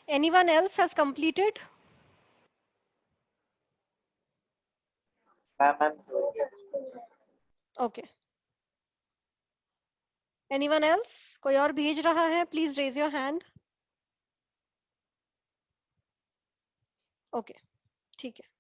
Anyone else has completed? Ma'am, I'm doing it. Okay. Anyone else? कोई और भेज रहा है? Please raise your hand. Okay. ठीक है.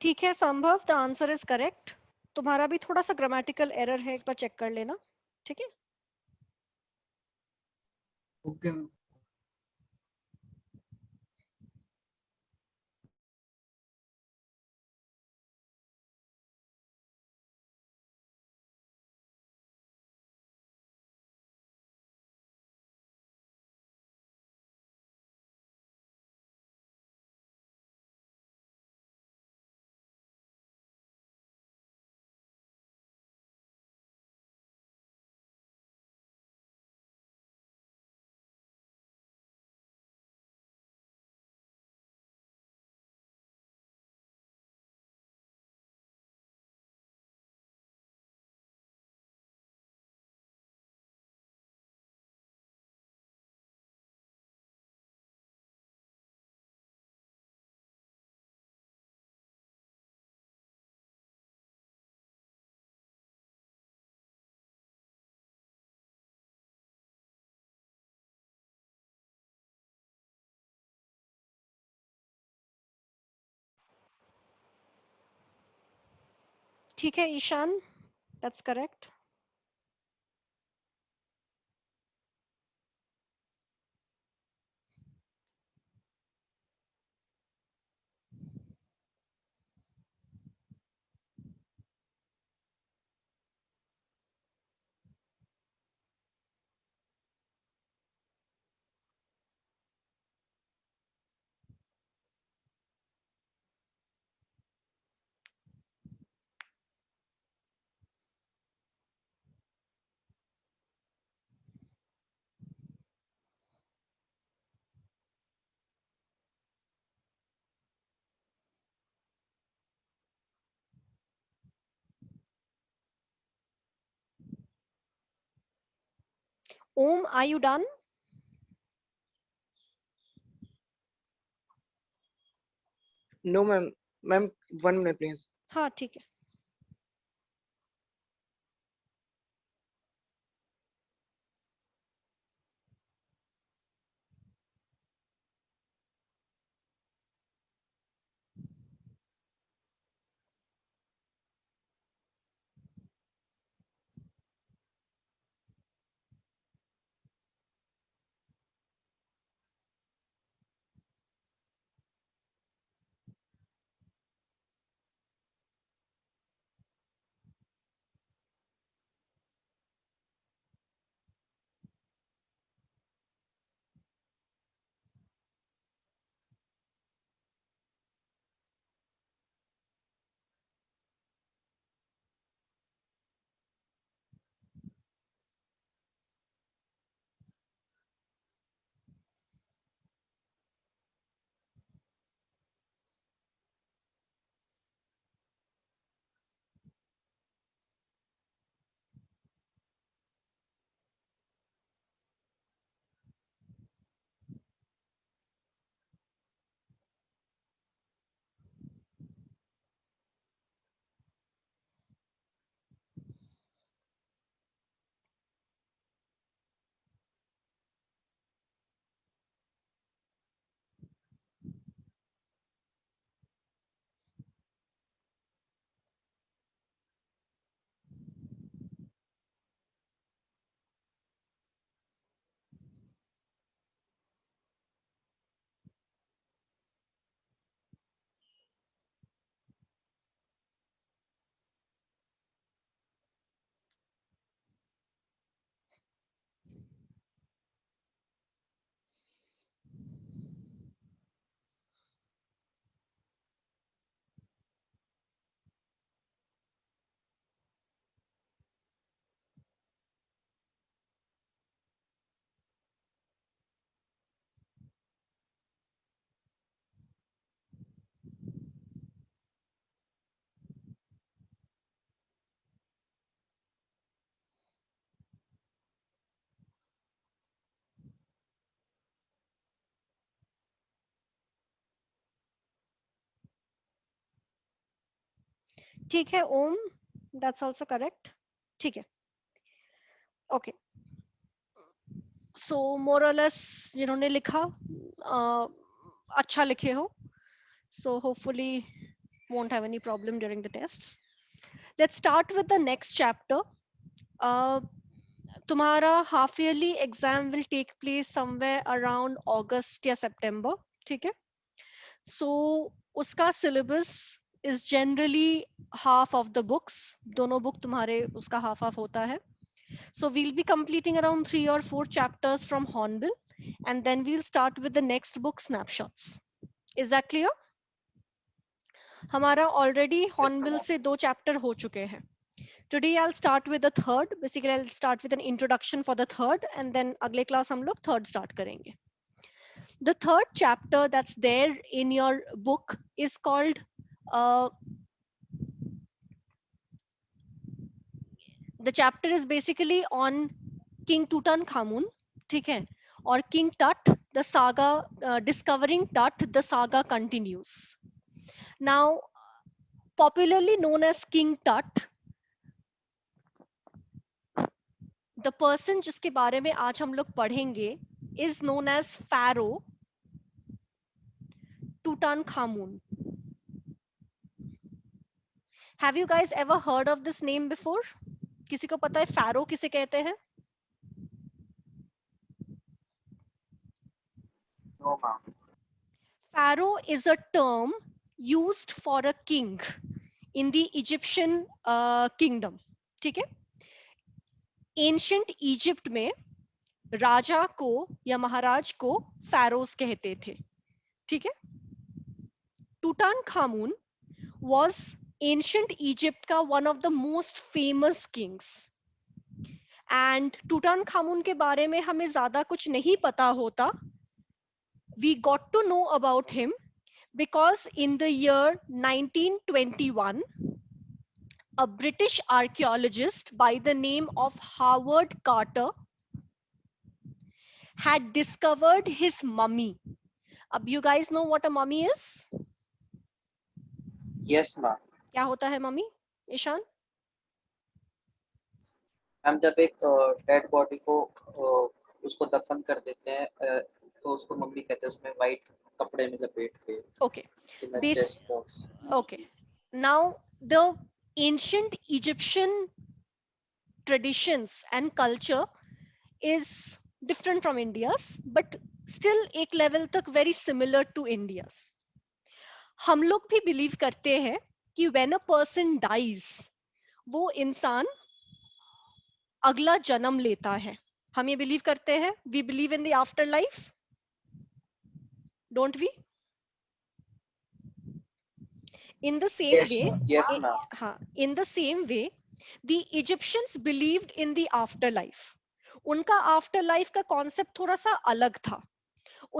ठीक है संभव, द आंसर इज करेक्ट. तुम्हारा भी थोड़ा सा ग्रामेटिकल एरर है, एक बार चेक कर लेना. ठीक है. Okay. ठीक है Ishaan, that's correct. Om, are you done? No, ma'am. Ma'am 1 minute please. हाँ ठीक है। ठीक है ओम, दैट्स आल्सो करेक्ट। ठीक है, ओके। सो मोर और लेस जिन्होंने लिखा अच्छा लिखे हो, so hopefully won't have any problem during the tests. Let's start with the next chapter. uh, तुम्हारा half yearly exam will take place somewhere around August या सितंबर, ठीक है। सो उसका syllabus is generally half of the books, दोनों book तुम्हारे उसका half half होता है। So we'll be completing around 3 or 4 chapters from Hornbill, and then we'll start with the next book, Snapshots. Is that clear? हमारा already Hornbill से 2 chapter हो चुके हैं। Today I'll start with the third. Basically I'll start with an introduction for the third, and then अगले class हम लोग third start करेंगे। The third chapter that's there in your book is called the chapter is basically on King Tutankhamun, ठीक है, और King Tut, the saga, discovering Tut, the saga continues. Now, popularly known as King Tut, the person जिसके बारे में आज हम लोग पढ़ेंगे is known as Pharaoh Tutankhamun. Have you guys ever heard of this name before? किसी को पता है Pharaoh किसे कहते हैं? No, ma'am. Pharaoh is a term used for a king in the Egyptian kingdom. ठीक है, एंशियंट इजिप्ट में राजा को या महाराज को pharaohs कहते थे, ठीक है। टूटानखामुन was ancient Egypt का one of the most famous kings. And टूटानखामुन के बारे में हमें ज्यादा कुछ नहीं पता होता. We got to know about him because in the year 1921, a British archaeologist by the name of Howard Carter had discovered his mummy. Ab you guys know what a mummy is? Yes, ma'am. क्या होता है mummy? Ishan? Ma'am जब एक dead body को उसको दफन कर देते हैं तो उसको मम्मी कहते हैं, उसमें वाइट कपड़े में लपेट के Okay. In a Bas- chest box. okay. Now the ancient Egyptian traditions and culture is different from India's, but still एक level तक very similar to India's. हम लोग भी believe करते हैं कि when a person dies, वो इंसान अगला जन्म लेता है. हम ये believe करते हैं. We believe in the afterlife, don't we? In the same Yes, way, ma'am. Yes, ma'am. in the same way, the Egyptians believed in the afterlife. उनका afterlife का concept थोड़ा सा अलग था.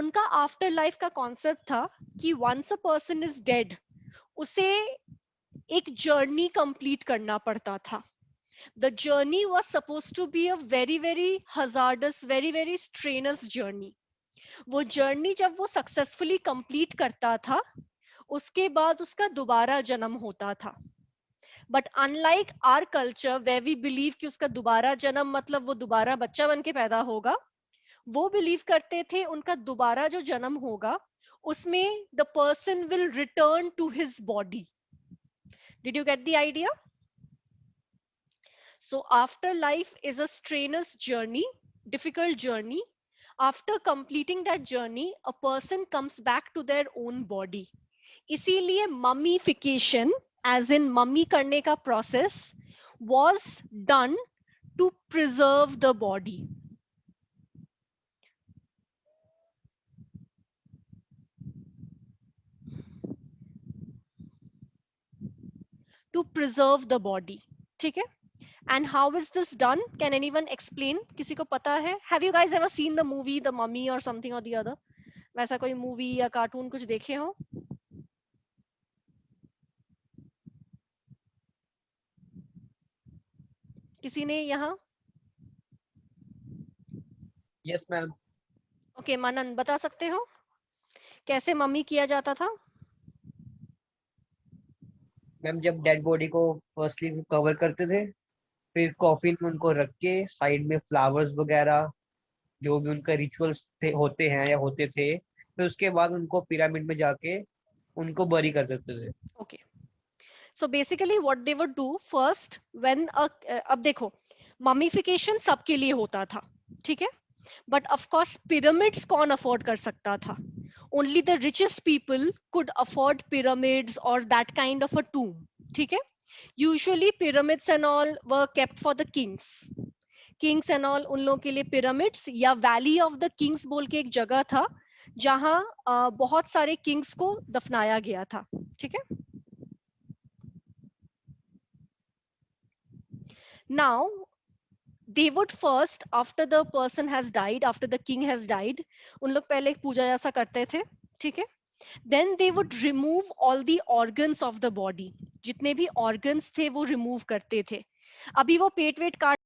उनका afterlife का concept था कि once a person is dead, उसे एक journey complete करना पड़ता था. The journey was supposed to be a very very hazardous, very very strenuous journey. वो journey जब वो successfully complete करता था, उसके बाद उसका दोबारा जन्म होता था. But unlike our culture where we believe कि उसका दोबारा जन्म मतलब वो दोबारा बच्चा बन के पैदा होगा, वो बिलीव करते थे उनका दोबारा जो जन्म होगा उसमें the person will return to his body. Did you get the idea? So afterlife is a strenuous journey, difficult journey. After completing that journey a person comes back to their own body. इसीलिए mummification as in mummy करने का process was done to preserve the body. To preserve the body. ठीक है? And how is this done? Can anyone explain? किसी को पता है? Have you guys ever seen the movie The Mummy or something or the other? वैसा कोई movie या cartoon कुछ देखे हो? किसी ने यहाँ? Yes ma'am. ओके, मनन बता सकते हो कैसे मम्मी किया जाता था? मैम जब डेड बॉडी को फर्स्टली कवर करते थे, फिर कॉफिन में उनको रख के साइड में फ्लावर्स वगैरह जो भी उनका रिचुअल्स थे होते हैं या होते थे, फिर उसके बाद उनको पिरामिड में जाके उनको बरी कर देते थे. Okay. So basically what they would do first when अब देखो ममीफिकेशन सबके लिए होता था, ठीक है? बट ऑफ कोर्स पिरामिड्स कौन अफोर्ड कर सकता था? Only the richest people could afford pyramids और दैट काइंड ऑफ अ टूम. ठीक है? Usually pyramids and all were kept for the Kings and all. उन लोगों के लिए पिरामिड्स या वैली ऑफ द किंग्स बोल के एक जगह था जहां बहुत सारे किंग्स को दफनाया गया था. ठीक है? Now they would first, after the person has died, after the king has died, उन लोग पहले एक पूजा जैसा करते थे. ठीक है? Then they would remove all the organs of the body. जितने भी organs थे वो remove करते थे. अभी वो पेट वेट काट